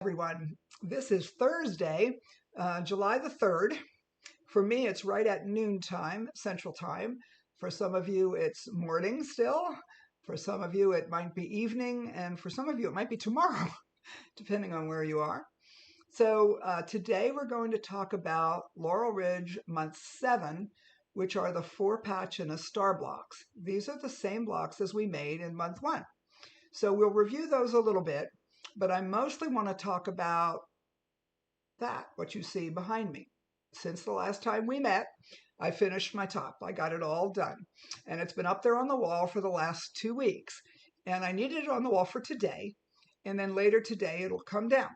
Everyone. This is Thursday, July the 3rd. For me, it's right at noontime, Central Time. For some of you, it's morning still. For some of you, it might be evening. And for some of you, it might be tomorrow, depending on where you are. So today we're going to talk about Laurel Ridge Month 7, which are the 4-patch and a star blocks. These are the same blocks as we made in Month 1. So we'll review those a little bit, but I mostly want to talk about what you see behind me. Since the last time we met, I finished my top. I got it all done. And it's been up there on the wall for the last 2 weeks. And I needed it on the wall for today. And then later today, it'll come down.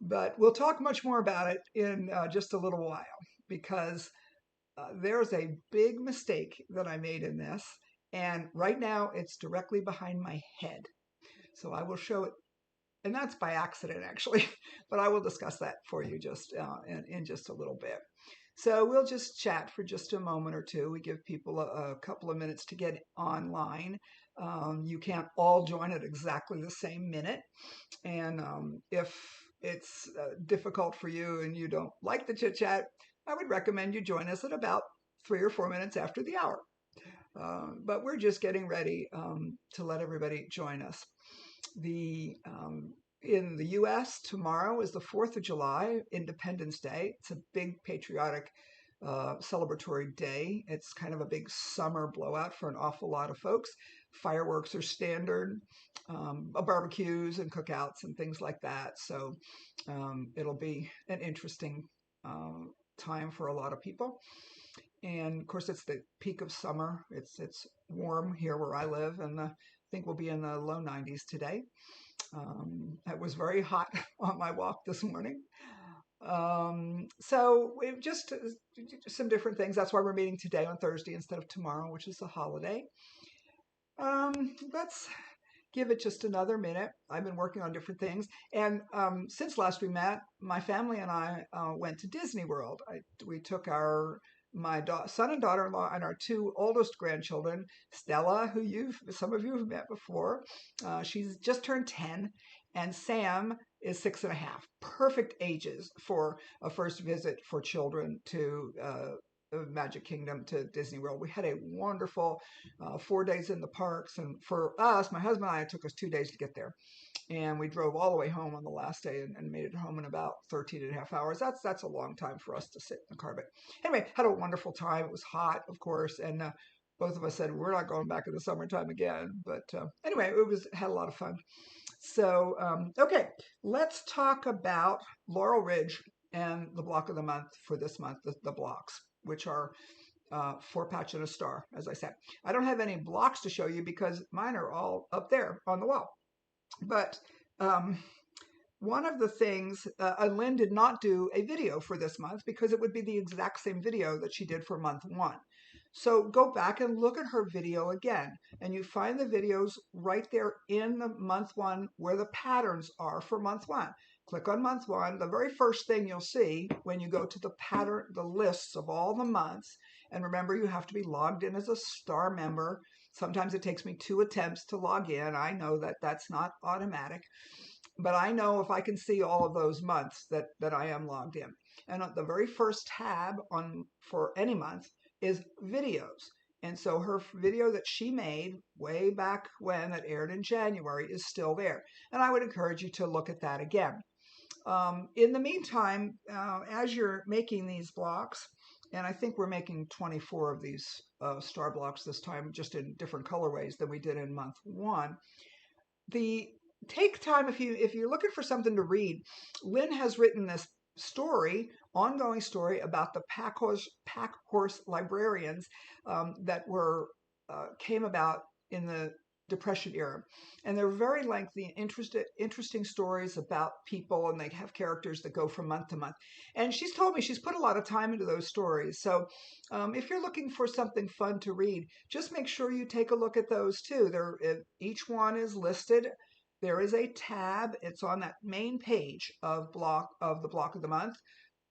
But we'll talk much more about it in just a little while, because there's a big mistake that I made in this. And right now, it's directly behind my head. So I will show it. And that's by accident, actually, but I will discuss that for you just in just a little bit. So we'll just chat for just a moment or two. We give people a couple of minutes to get online. You can't all join at exactly the same minute. And if it's difficult for you and you don't like the chit chat, I would recommend you join us at about 3 or 4 minutes after the hour. But we're just getting ready to let everybody join us. In the U.S., tomorrow is the 4th of July, Independence Day. It's a big patriotic celebratory day. It's kind of a big summer blowout for an awful lot of folks. Fireworks are standard, barbecues and cookouts and things like that. So it'll be an interesting time for a lot of people. And of course, it's the peak of summer. It's warm here where I live, and I think we'll be in the low 90s today. It was very hot on my walk this morning. So we've just some different things. That's why we're meeting today on Thursday instead of tomorrow, which is a holiday. Let's give it just another minute. I've been working on different things. And since last we met, my family and I went to Disney World. We took my son and daughter-in-law and our 2 oldest grandchildren, Stella, who some of you have met before. She's just turned 10, and Sam is 6.5. Perfect ages for a first visit for children to Magic Kingdom, to Disney World. We had a wonderful 4 days in the parks, and for us, my husband and I, it took us 2 days to get there. And we drove all the way home on the last day and made it home in about 13 and a half hours. That's a long time for us to sit in the car. But anyway, had a wonderful time. It was hot, of course, and both of us said we're not going back in the summertime again. But anyway, had a lot of fun. So okay, let's talk about Laurel Ridge and the block of the month for this month, the blocks, which are 4-patch and a star, as I said. I don't have any blocks to show you because mine are all up there on the wall. But one of the things, Lynn did not do a video for this month because it would be the exact same video that she did for month 1. So go back and look at her video again, and you find the videos right there in the month 1 where the patterns are for month 1. Click on month 1. The very first thing you'll see when you go to the lists of all the months, and remember, you have to be logged in as a star member. Sometimes it takes me 2 attempts to log in. I know that that's not automatic, but I know if I can see all of those months that I am logged in. And the very first tab for any month is videos. And so her video that she made way back when, that aired in January, is still there. And I would encourage you to look at that again. In the meantime, as you're making these blocks, and I think we're making 24 of these star blocks this time, just in different colorways than we did in month 1. Take time if you're looking for something to read. Lynn has written this ongoing story about the pack horse librarians that came about in the Depression era, and they're very lengthy, interesting stories about people, and they have characters that go from month to month. And she's told me she's put a lot of time into those stories. So if you're looking for something fun to read, just make sure you take a look at those too. Each one is listed. There is a tab. It's on that main page of the block of the month.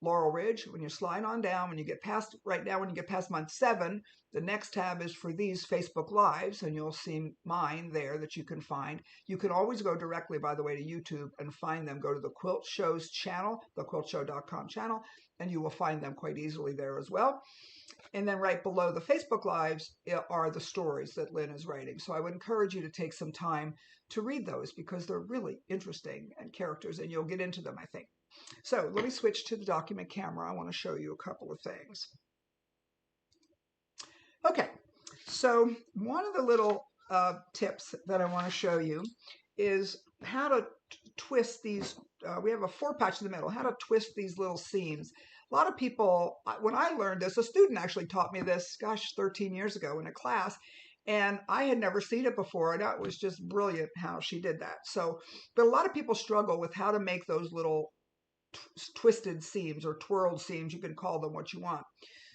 Laurel Ridge. When you slide on down, when you get past, right now, when you get past month 7, the next tab is for these Facebook Lives, and you'll see mine there that you can find. You can always go directly, by the way, to YouTube and find them. Go to the Quilt Show's channel, the quiltshow.com channel, and you will find them quite easily there as well. And then right below the Facebook Lives are the stories that Lynn is writing. So I would encourage you to take some time to read those because they're really interesting and characters, and you'll get into them, I think. So let me switch to the document camera. I want to show you a couple of things. Okay, so one of the little tips that I want to show you is how to twist these. We have a 4-patch in the middle, how to twist these little seams. A lot of people, when I learned this, a student actually taught me this, gosh, 13 years ago in a class, and I had never seen it before, and that was just brilliant how she did that. So, but a lot of people struggle with how to make those little twisted seams or twirled seams. You can call them what you want.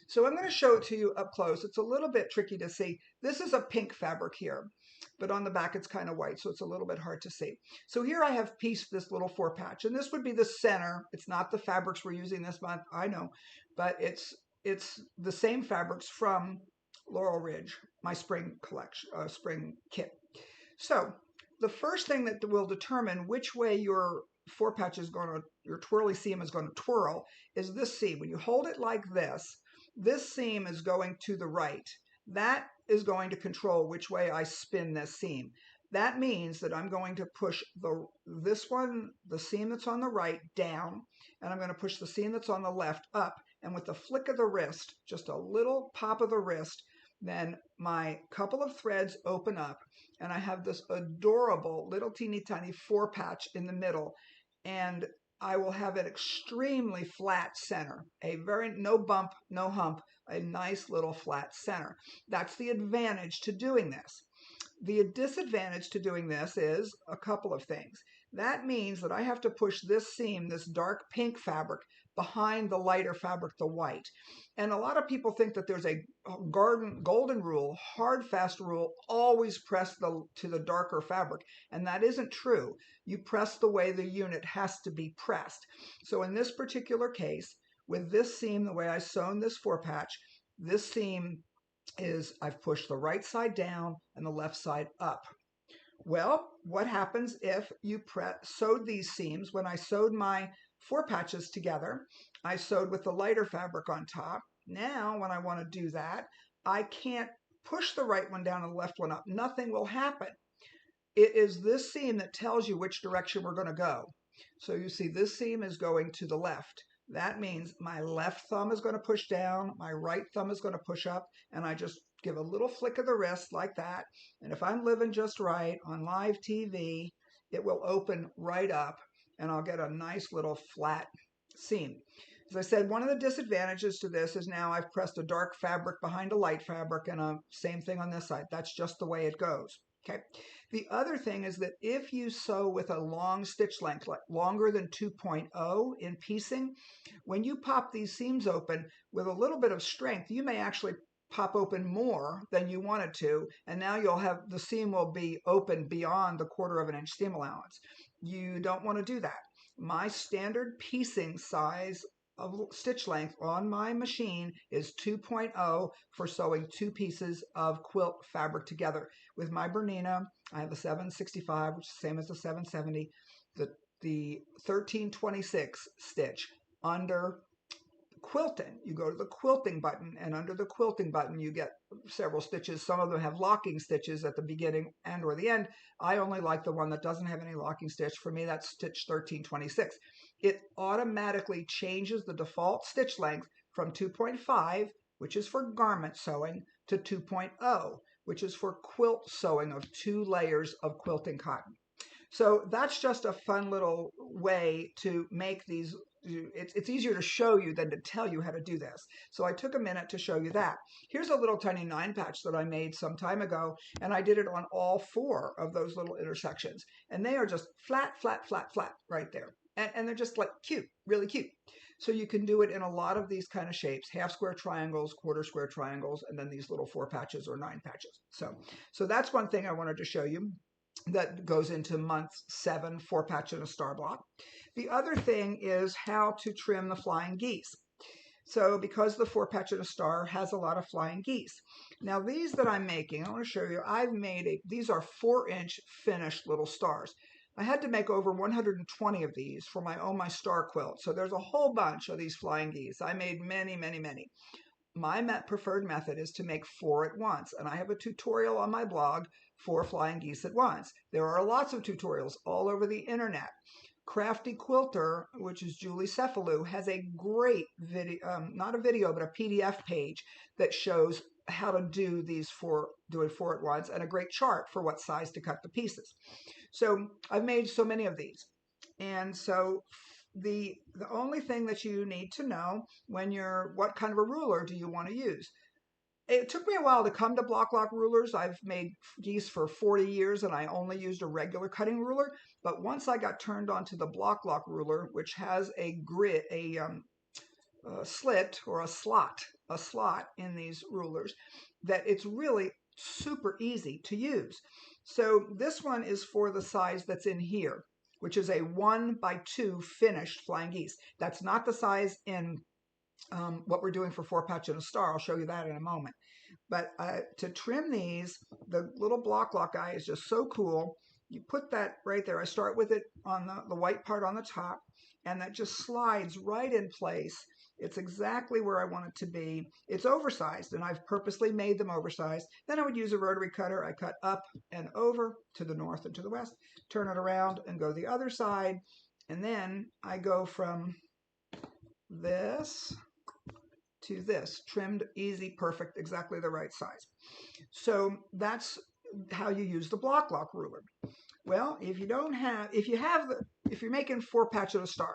So I'm going to show it to you up close. It's a little bit tricky to see. This is a pink fabric here, but on the back it's kind of white, so it's a little bit hard to see. So here I have pieced this little 4-patch, and this would be the center. It's not the fabrics we're using this month, I know, but it's the same fabrics from Laurel Ridge, my spring collection, spring kit. So the first thing that will determine which way your 4-patch is going to, your twirly seam is going to twirl, is this seam. When you hold it like this seam is going to the right. That is going to control which way I spin this seam. That means that I'm going to push this one, the seam that's on the right, down, and I'm going to push the seam that's on the left up. And with the flick of the wrist, just a little pop of the wrist, then my couple of threads open up, and I have this adorable little teeny tiny 4-patch in the middle. And I will have an extremely flat center, no bump, no hump, a nice little flat center. That's the advantage to doing this. The disadvantage to doing this is a couple of things. That means that I have to push this seam, this dark pink fabric, behind the lighter fabric, the white. And a lot of people think that there's a golden rule, hard, fast rule, always press to the darker fabric. And that isn't true. You press the way the unit has to be pressed. So in this particular case, with this seam, the way I sewn this 4-patch, this seam is I've pushed the right side down and the left side up. Well, what happens if you sewed these seams? When I sewed my 4-patches together, I sewed with the lighter fabric on top. Now, when I want to do that, I can't push the right one down and the left one up. Nothing will happen. It is this seam that tells you which direction we're going to go. So you see this seam is going to the left. That means my left thumb is going to push down, my right thumb is going to push up, and I just give a little flick of the wrist like that. And if I'm living just right on live TV, it will open right up and I'll get a nice little flat seam. As I said, one of the disadvantages to this is now I've pressed a dark fabric behind a light fabric, and same thing on this side. That's just the way it goes. Okay. The other thing is that if you sew with a long stitch length, like longer than 2.0 in piecing, when you pop these seams open with a little bit of strength, you may actually pop open more than you wanted to, and now you'll have the seam will be open beyond the 1/4 of an inch seam allowance. You don't want to do that. My standard piecing size of stitch length on my machine is 2.0 for sewing 2 pieces of quilt fabric together. With my Bernina, I have a 765, which is the same as the 770, the 1326 stitch under quilting. You go to the quilting button, and under the quilting button you get several stitches. Some of them have locking stitches at the beginning and or the end. I only like the one that doesn't have any locking stitch. For me, that's stitch 1326. It automatically changes the default stitch length from 2.5, which is for garment sewing, to 2.0, which is for quilt sewing of 2 layers of quilting cotton. So that's just a fun little way to make these. It's easier to show you than to tell you how to do this. So I took a minute to show you that. Here's a little tiny 9-patch that I made some time ago, and I did it on all 4 of those little intersections. And they are just flat, flat, flat, flat right there. And they're just like cute, really cute. So you can do it in a lot of these kind of shapes, half square triangles, 1/4 square triangles, and then these little 4 patches or 9 patches. So that's one thing I wanted to show you. that goes into month 7, 4-patch and a star block. The other thing is how to trim the flying geese. So because the 4-patch and a star has a lot of flying geese. Now these that I'm making, I want to show you, these are 4-inch finished little stars. I had to make over 120 of these for my star quilt. So there's a whole bunch of these flying geese. I made many, many, many. My preferred method is to make 4 at once, and I have a tutorial on my blog for flying geese at once. There are lots of tutorials all over the internet. Crafty Quilter, which is Julie Cephalou, has a great video, not a video, but a PDF page that shows how to do these doing 4 at once, and a great chart for what size to cut the pieces. So I've made so many of these. And so the only thing that you need to know what kind of a ruler do you want to use? It took me a while to come to block lock rulers. I've made geese for 40 years and I only used a regular cutting ruler. But once I got turned on to the block lock ruler, which has a grid, a slit or a slot in these rulers, that it's really super easy to use. So this one is for the size that's in here, which is a 1x2 finished flying geese. That's not the size in what we're doing for 4-patch and a star. I'll show you that in a moment. But to trim these, the little block lock guy is just so cool. You put that right there. I start with it on the white part on the top, and that just slides right in place. It's exactly where I want it to be. It's oversized, and I've purposely made them oversized. Then I would use a rotary cutter. I cut up and over to the north and to the west, turn it around and go the other side. And then I go from this to this, trimmed, easy, perfect, exactly the right size. So that's how you use the block lock ruler. Well, if you're making 4-patch and a star,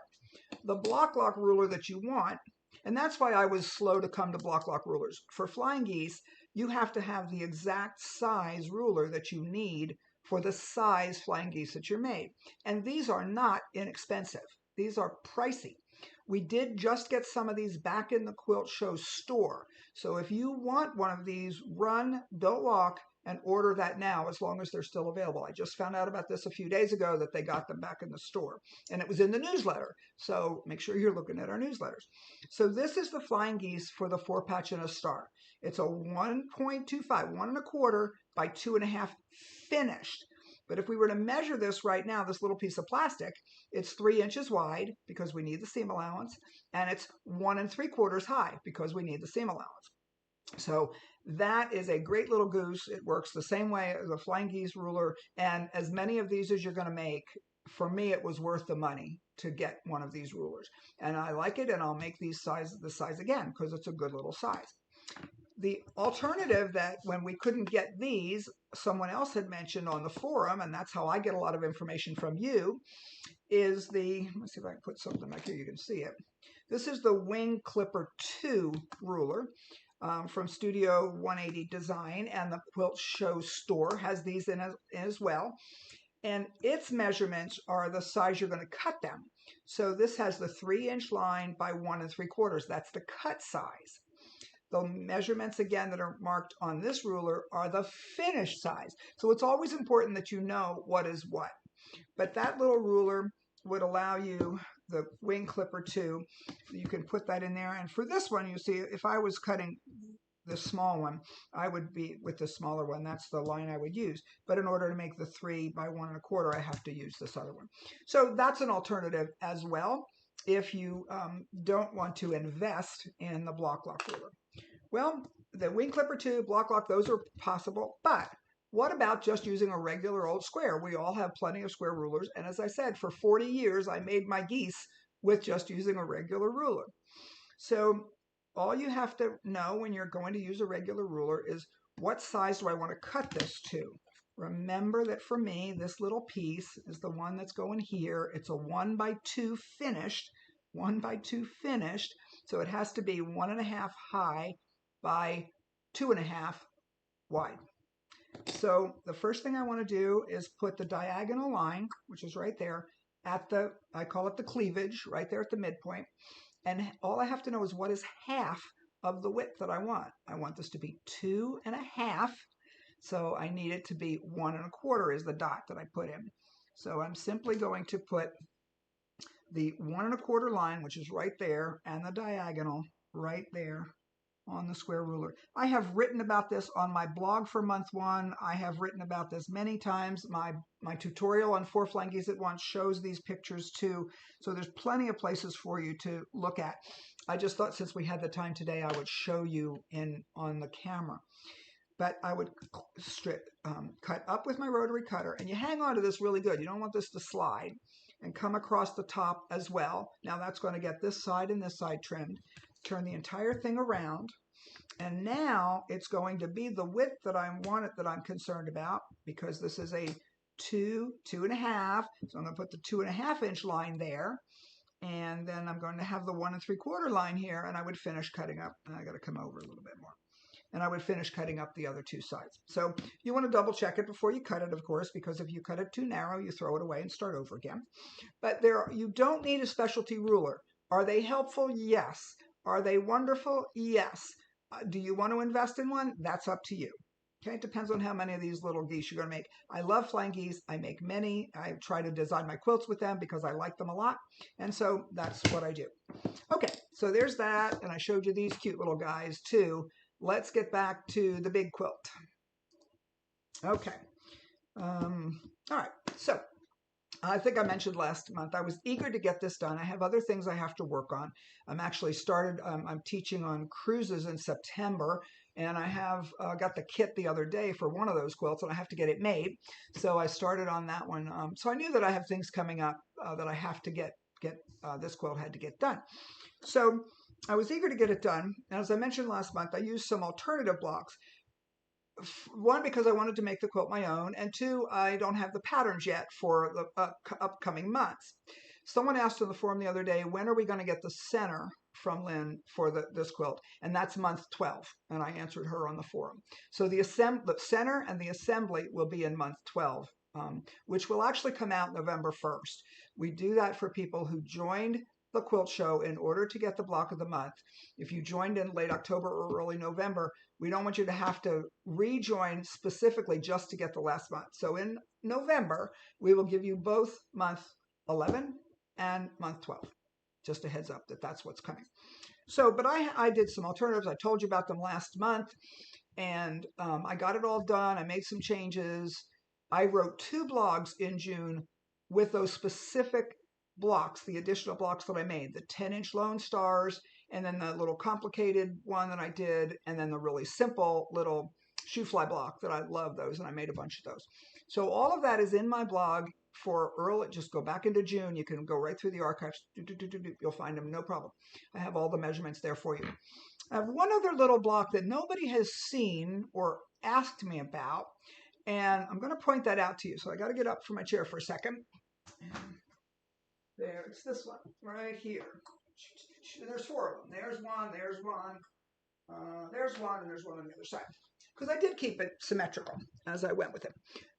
the block lock ruler that you want, and that's why I was slow to come to block lock rulers. For flying geese, you have to have the exact size ruler that you need for the size flying geese that you're made. And these are not inexpensive. These are pricey. We did just get some of these back in the Quilt Show store. So if you want one of these, run, don't walk, and order that now as long as they're still available. I just found out about this a few days ago that they got them back in the store. And it was in the newsletter. So make sure you're looking at our newsletters. So this is the flying geese for the 4-patch and a star. It's a 1.25, 1.25 by 2.5 finished. But if we were to measure this right now, this little piece of plastic, it's 3 inches wide because we need the seam allowance, and it's 1 3/4 high because we need the seam allowance. So that is a great little goose. It works the same way as a flying geese ruler, and as many of these as you're going to make, for me, it was worth the money to get one of these rulers. And I like it, and I'll make this size again because it's a good little size. The alternative that when we couldn't get these, someone else had mentioned on the forum, and that's how I get a lot of information from you, is let's see if I can put something back here you can see it. This is the Wing Clipper 2 ruler from Studio 180 Design, and the Quilt Show store has these in as well. And its measurements are the size you're going to cut them. So this has the 3-inch line by 1 3/4. That's the cut size. The measurements, again, that are marked on this ruler are the finished size. So it's always important that you know what is what. But that little ruler would allow you, the Wing Clipper 2, you can put that in there. And for this one, you see, if I was cutting the small one, I would be with the smaller one. That's the line I would use. But in order to make the 3 by 1 1/4, I have to use this other one. So that's an alternative as well if you don't want to invest in the block lock ruler. Well, the Wing Clipper 2, block lock, those are possible, but what about just using a regular old square? We all have plenty of square rulers, and as I said, for 40 years, I made my geese with just using a regular ruler. So all you have to know when you're going to use a regular ruler is what size do I want to cut this to? Remember that for me, this little piece is the one that's going here. It's a 1x2 finished, 1x2 finished, so it has to be 1.5 high by 2.5 wide. So the first thing I want to do is put the diagonal line, which is right there, at I call it the cleavage, right there at the midpoint. And all I have to know is what is half of the width that I want. I want this to be 2.5. So I need it to be 1 1/4 is the dot that I put in. So I'm simply going to put the 1 1/4 line, which is right there, and the diagonal right there on the square ruler. I have written about this on my blog for month 1. I have written about this many times. My tutorial on 4 flying geese at once shows these pictures too. So there's plenty of places for you to look at. I just thought since we had the time today, I would show you on the camera. But I would cut up with my rotary cutter, and you hang on to this really good. You don't want this to slide, and come across the top as well. Now that's going to get this side and this side trimmed. Turn the entire thing around, and now it's going to be the width that I want it, that I'm concerned about, because this is a 2.5. So I'm going to put the 2.5 inch line there, and then I'm going to have the 1 3/4 line here, and I would finish cutting up. And I got to come over a little bit more. And I would finish cutting up the other 2 sides. So you want to double check it before you cut it, of course, because if you cut it too narrow, you throw it away and start over again. But you don't need a specialty ruler. Are they helpful? Yes. Are they wonderful? Yes. Do you want to invest in one? That's up to you. Okay, it depends on how many of these little geese you're going to make. I love flying geese. I make many. I try to design my quilts with them because I like them a lot. And so that's what I do. Okay, so there's that. And I showed you these cute little guys too. Let's get back to the big quilt. Okay. All right. So I think I mentioned last month, I was eager to get this done. I have other things I have to work on. I'm actually I'm teaching on cruises in September, and I have got the kit the other day for one of those quilts, and I have to get it made. So I started on that one. So I knew that I have things coming up that I have to get this quilt had to get done. So I was eager to get it done. And as I mentioned last month, I used some alternative blocks. 1, because I wanted to make the quilt my own, and 2, I don't have the patterns yet for the upcoming months. Someone asked in the forum the other day, when are we going to get the center from Lynn for this quilt? And that's month 12. And I answered her on the forum. So the center and the assembly will be in month 12, which will actually come out November 1st. We do that for people who joined the quilt show in order to get the block of the month. If you joined in late October or early November, we don't want you to have to rejoin specifically just to get the last month. So in November, we will give you both month 11 and month 12. Just a heads up that that's what's coming. So, but I did some alternatives. I told you about them last month, and I got it all done. I made some changes. I wrote 2 blogs in June with those specific blocks, the additional blocks that I made, the 10-inch Lone Stars, and then the little complicated one that I did, and then the really simple little shoe fly block that I love those, and I made a bunch of those. So all of that is in my blog for early. Just go back into June. You can go right through the archives. You'll find them, no problem. I have all the measurements there for you. I have one other little block that nobody has seen or asked me about, and I'm going to point that out to you. So I got to get up from my chair for a second. There, it's this one right here. There's 4 of them. There's one, there's one, there's one, and there's one on the other side. Because I did keep it symmetrical as I went with it.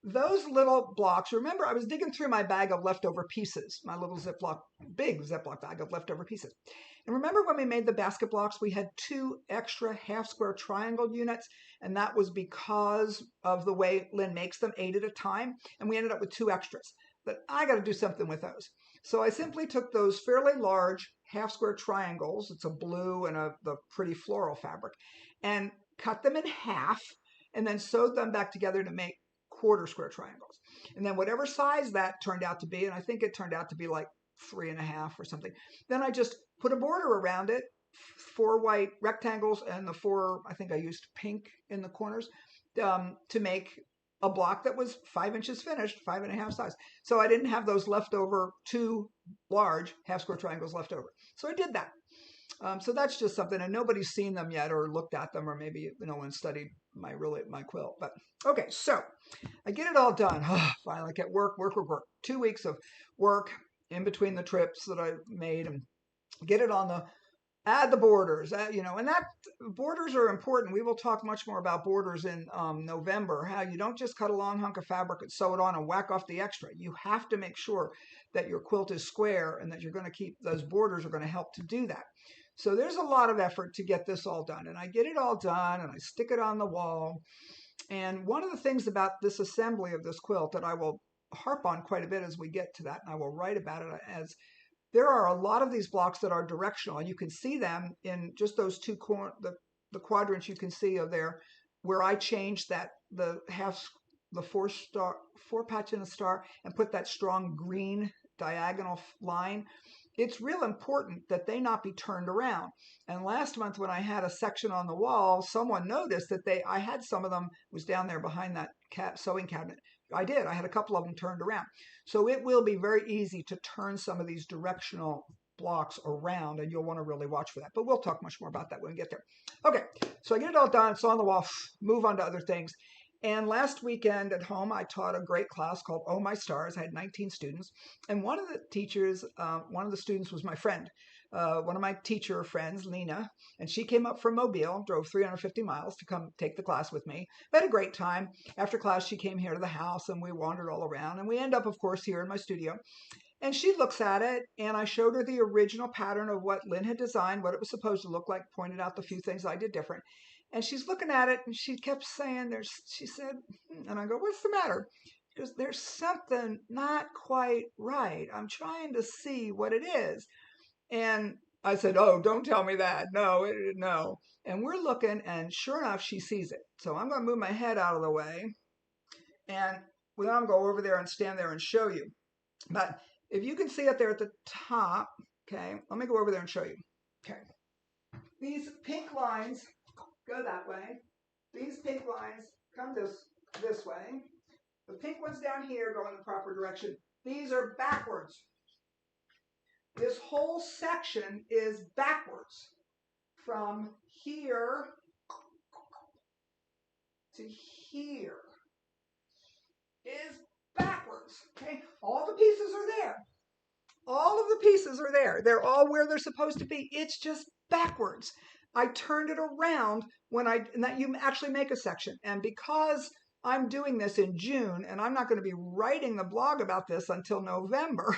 Those little blocks, remember I was digging through my bag of leftover pieces, my little big Ziploc bag of leftover pieces. And remember when we made the basket blocks, we had 2 extra half square triangle units, and that was because of the way Lynn makes them, 8 at a time, and we ended up with 2 extras. But I got to do something with those. So I simply took those fairly large half square triangles, it's a blue and the pretty floral fabric, and cut them in half, and then sewed them back together to make 1/4 square triangles. And then whatever size that turned out to be, and I think it turned out to be like 3.5 or something, then I just put a border around it, 4 white rectangles, and the 4, I think I used pink in the corners, to make a block that was 5 inches finished, 5.5 size. So I didn't have those leftover 2 large half square triangles left over. So I did that. So that's just something, and nobody's seen them yet or looked at them, or maybe no one studied my quilt. But okay, so I get it all done. Finally, I get work. 2 weeks of work in between the trips that I made, and get it on add the borders, and that borders are important. We will talk much more about borders in November, how you don't just cut a long hunk of fabric and sew it on and whack off the extra. You have to make sure that your quilt is square and that you're going to keep those borders are going to help to do that. So there's a lot of effort to get this all done, and I get it all done and I stick it on the wall, And one of the things about this assembly of this quilt that I will harp on quite a bit as we get to that, and I will write about it, as there are a lot of these blocks that are directional, and you can see them in just those two the quadrants you can see of there, where I changed that the four patch in a star and put that strong green diagonal line. It's real important that they not be turned around. And last month when I had a section on the wall, someone noticed that I had some of them was down there behind that sewing cabinet. I did. I had a couple of them turned around. So it will be very easy to turn some of these directional blocks around, and you'll want to really watch for that. But we'll talk much more about that when we get there. Okay, so I get it all done. It's on the wall. Move on to other things. And last weekend at home, I taught a great class called Oh My Stars. I had 19 students. And one of the teachers, one of the students was my friend, one of my teacher friends, Lena. And she came up from Mobile, drove 350 miles to come take the class with me. We had a great time. After class, she came here to the house and we wandered all around. And we end up, of course, here in my studio. And she looks at it, and I showed her the original pattern of what Lynn had designed, what it was supposed to look like, pointed out the few things I did different. And she's looking at it, and she kept saying, she said, and I go, what's the matter? She goes, there's something not quite right. I'm trying to see what it is. And I said, oh, don't tell me that. No, no. And we're looking, and sure enough, she sees it. So I'm going to move my head out of the way, and then I'll go over there and stand there and show you. But if you can see it there at the top, okay, let me go over there and show you. Okay, these pink lines go that way. These pink lines come this way. The pink ones down here go in the proper direction. These are backwards. This whole section is backwards from here to here is backwards. Okay, all the pieces are there. All of the pieces are there. They're all where they're supposed to be. It's just backwards. I turned it around and that you actually make a section. And because I'm doing this in June and I'm not going to be writing the blog about this until November,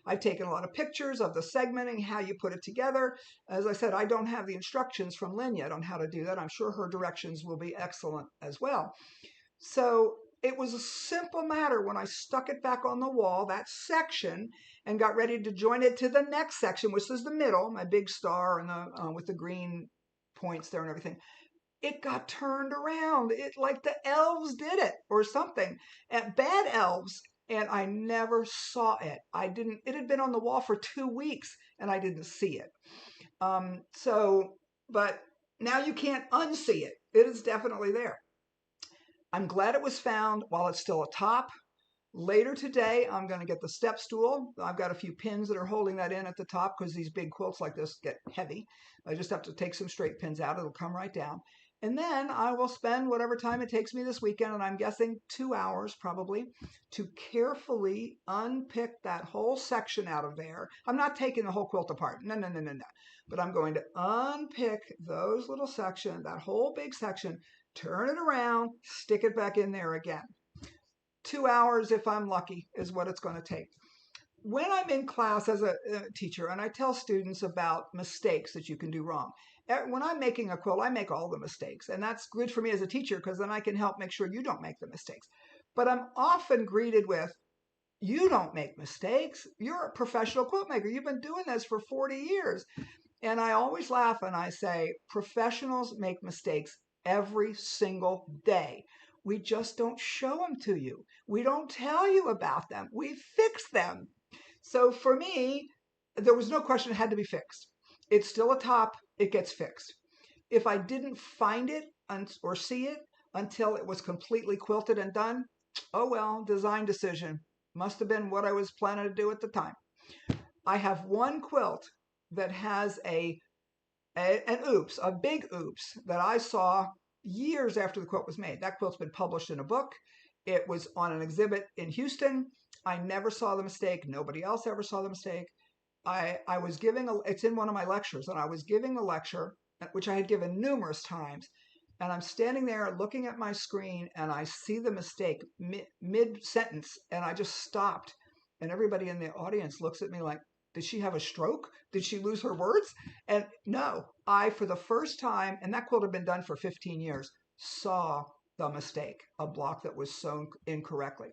I've taken a lot of pictures of the segmenting, how you put it together. As I said, I don't have the instructions from Lynn yet on how to do that. I'm sure her directions will be excellent as well. So it was a simple matter when I stuck it back on the wall, that section, and got ready to join it to the next section, which is the middle, my big star and with the green points there and everything. It got turned around. It like the elves did it or something. And bad elves. And I never saw it. It had been on the wall for 2 weeks and I didn't see it. But now you can't unsee it. It is definitely there. I'm glad it was found while it's still atop. Later today, I'm going to get the step stool. I've got a few pins that are holding that in at the top because these big quilts like this get heavy. I just have to take some straight pins out. It'll come right down. And then I will spend whatever time it takes me this weekend, and I'm guessing 2 hours probably, to carefully unpick that whole section out of there. I'm not taking the whole quilt apart. No. But I'm going to unpick those little sections, that whole big section, turn it around, stick it back in there again. 2 hours, if I'm lucky, is what it's going to take. When I'm in class as a teacher and I tell students about mistakes that you can do wrong, when I'm making a quilt, I make all the mistakes. And that's good for me as a teacher because then I can help make sure you don't make the mistakes. But I'm often greeted with, you don't make mistakes. You're a professional quilt maker. You've been doing this for 40 years. And I always laugh and I say, professionals make mistakes every single day. We just don't show them to you. We don't tell you about them. We fix them. So for me, there was no question it had to be fixed. It's still a top. It gets fixed. If I didn't find it or see it until it was completely quilted and done, oh well, design decision. Must have been what I was planning to do at the time. I have one quilt that has an OOOPS, a big OOOPS that I saw years after the quilt was made. That quilt's been published in a book. It was on an exhibit in Houston. I never saw the mistake. Nobody else ever saw the mistake. I was giving it's in one of my lectures, and I was giving a lecture, which I had given numerous times, and I'm standing there looking at my screen, and I see the mistake mid-sentence, and I just stopped, and everybody in the audience looks at me like, did she have a stroke? Did she lose her words? And no, I, for the first time, and that quilt had been done for 15 years, saw the mistake, a block that was sewn incorrectly.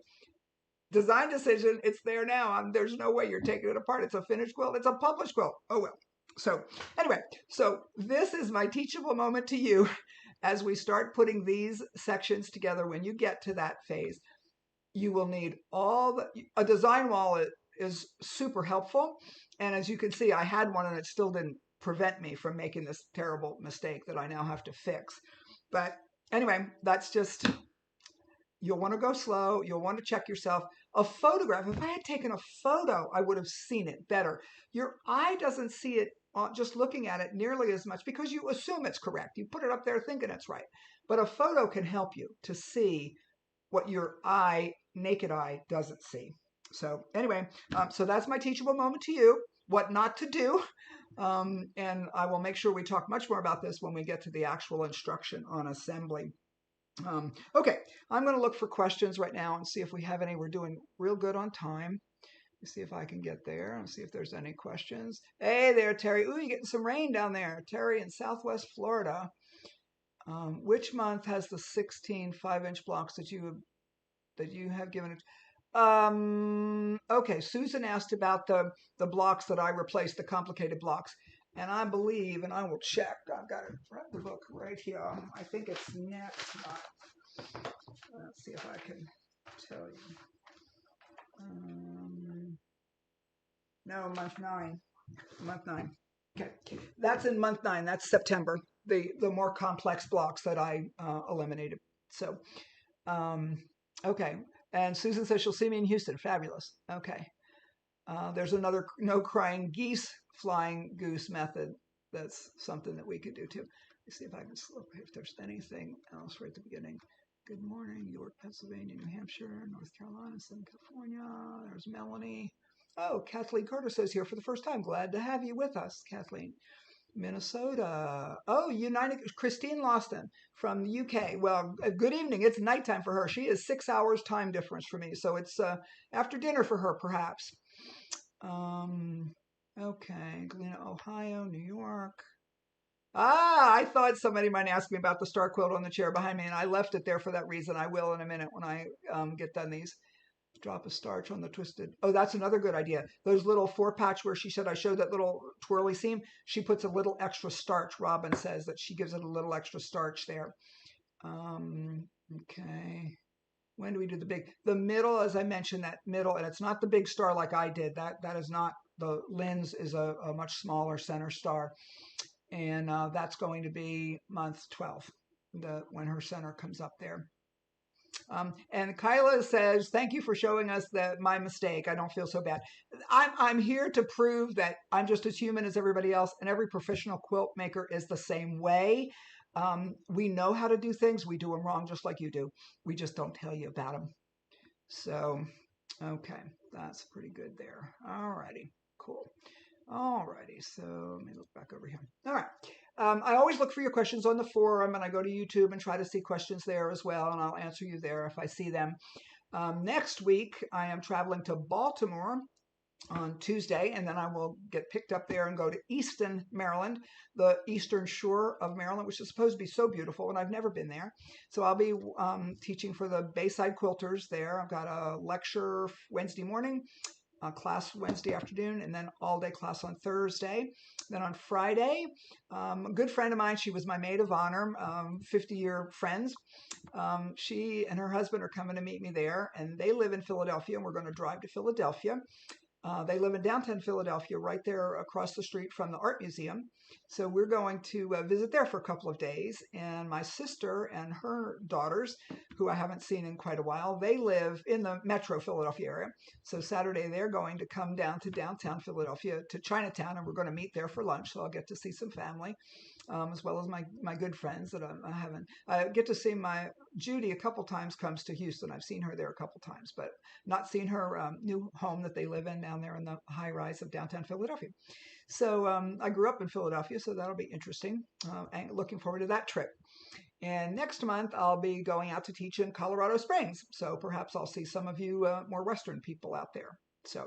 Design decision, it's there now. There's no way you're taking it apart. It's a finished quilt. It's a published quilt. Oh, well. So anyway, so this is my teachable moment to you as we start putting these sections together. When you get to that phase, you will need a design wall is super helpful. And as you can see, I had one and it still didn't prevent me from making this terrible mistake that I now have to fix. But anyway, that's just, you'll want to go slow. You'll want to check yourself. A photograph, if I had taken a photo, I would have seen it better. Your eye doesn't see it just looking at it nearly as much because you assume it's correct. You put it up there thinking it's right. But a photo can help you to see what your naked eye doesn't see. So anyway, so that's my teachable moment to you, what not to do. And I will make sure we talk much more about this when we get to the actual instruction on assembly. Okay, I'm going to look for questions right now and see if we have any. We're doing real good on time. Let's see if I can get there and see if there's any questions. Hey there, Terry. Ooh, you're getting some rain down there. Terry in Southwest Florida. Which month has the 16 5-inch blocks that you have given it? Okay, Susan asked about the blocks that I replaced, the complicated blocks. And I believe, and I will check, I've got the book right here. I think it's next month. Let's see if I can tell you. No, month 9. Month 9. Okay, that's in month 9. That's September. The more complex blocks that I eliminated. So, okay. And Susan says she'll see me in Houston. Fabulous. Okay. There's another no crying geese flying goose method. That's something that we could do too. Let's see if I can slip if there's anything else right at the beginning. Good morning, York, Pennsylvania, New Hampshire, North Carolina, Southern California. There's Melanie. Oh, Kathleen Carter says here for the first time. Glad to have you with us, Kathleen. Minnesota. Oh, Christine Lawson from the UK. Well, good evening. It's nighttime for her. She is 6 hours time difference for me. So it's after dinner for her, perhaps. Okay. Galena, Ohio, New York. I thought somebody might ask me about the star quilt on the chair behind me, and I left it there for that reason. I will in a minute when I get done these. Drop a starch on the twisted. Oh, that's another good idea. Those little 4-patch where she said I showed that little twirly seam, she puts a little extra starch. Robin says that she gives it a little extra starch there. Okay. When do we do the middle, as I mentioned, that middle, and it's not the big star like I did. That is not, the lens is a much smaller center star. And that's going to be month 12, when her center comes up there. And Kyla says, thank you for showing us my mistake. I don't feel so bad. I'm here to prove that I'm just as human as everybody else, and every professional quilt maker is the same way. We know how to do things. We do them wrong just like you do. We just don't tell you about them. So, okay, that's pretty good there. All righty, cool. All righty, so let me look back over here. All right. I always look for your questions on the forum, and I go to YouTube and try to see questions there as well, and I'll answer you there if I see them. Next week, I am traveling to Baltimore on Tuesday, and then I will get picked up there and go to Easton, Maryland, the eastern shore of Maryland, which is supposed to be so beautiful, and I've never been there. So I'll be teaching for the Bayside Quilters there. I've got a lecture Wednesday morning, class Wednesday afternoon, and then all-day class on Thursday. Then on Friday, a good friend of mine, she was my maid of honor, 50-year friends. She and her husband are coming to meet me there, and they live in Philadelphia, and we're going to drive to Philadelphia. They live in downtown Philadelphia, right there across the street from the art museum. So we're going to visit there for a couple of days. And my sister and her daughters, who I haven't seen in quite a while, they live in the metro Philadelphia area. So Saturday, they're going to come down to downtown Philadelphia to Chinatown, and we're going to meet there for lunch. So I'll get to see some family, as well as my good friends that I haven't. I get to see my Judy a couple times, comes to Houston. I've seen her there a couple times, but not seen her new home that they live in down there in the high rise of downtown Philadelphia. So I grew up in Philadelphia, so that'll be interesting. And looking forward to that trip. And next month, I'll be going out to teach in Colorado Springs. So perhaps I'll see some of you more Western people out there. So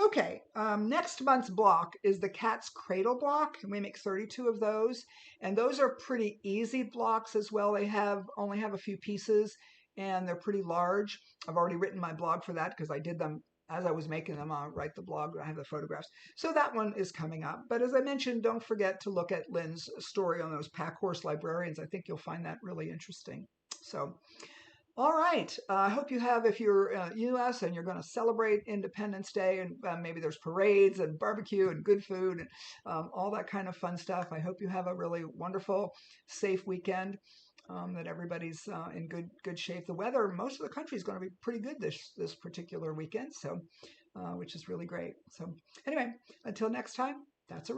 Okay, next month's block is the Cat's Cradle block, and we make 32 of those. And those are pretty easy blocks as well. They only have a few pieces, and they're pretty large. I've already written my blog for that because I did them as I was making them. I'll write the blog. I have the photographs. So that one is coming up. But as I mentioned, don't forget to look at Lynn's story on those pack horse librarians. I think you'll find that really interesting. So all right. I hope you have, if you're U.S. and you're going to celebrate Independence Day, and maybe there's parades and barbecue and good food and all that kind of fun stuff. I hope you have a really wonderful, safe weekend. That everybody's in good shape. The weather, most of the country is going to be pretty good this particular weekend, so which is really great. So anyway, until next time, that's a wrap.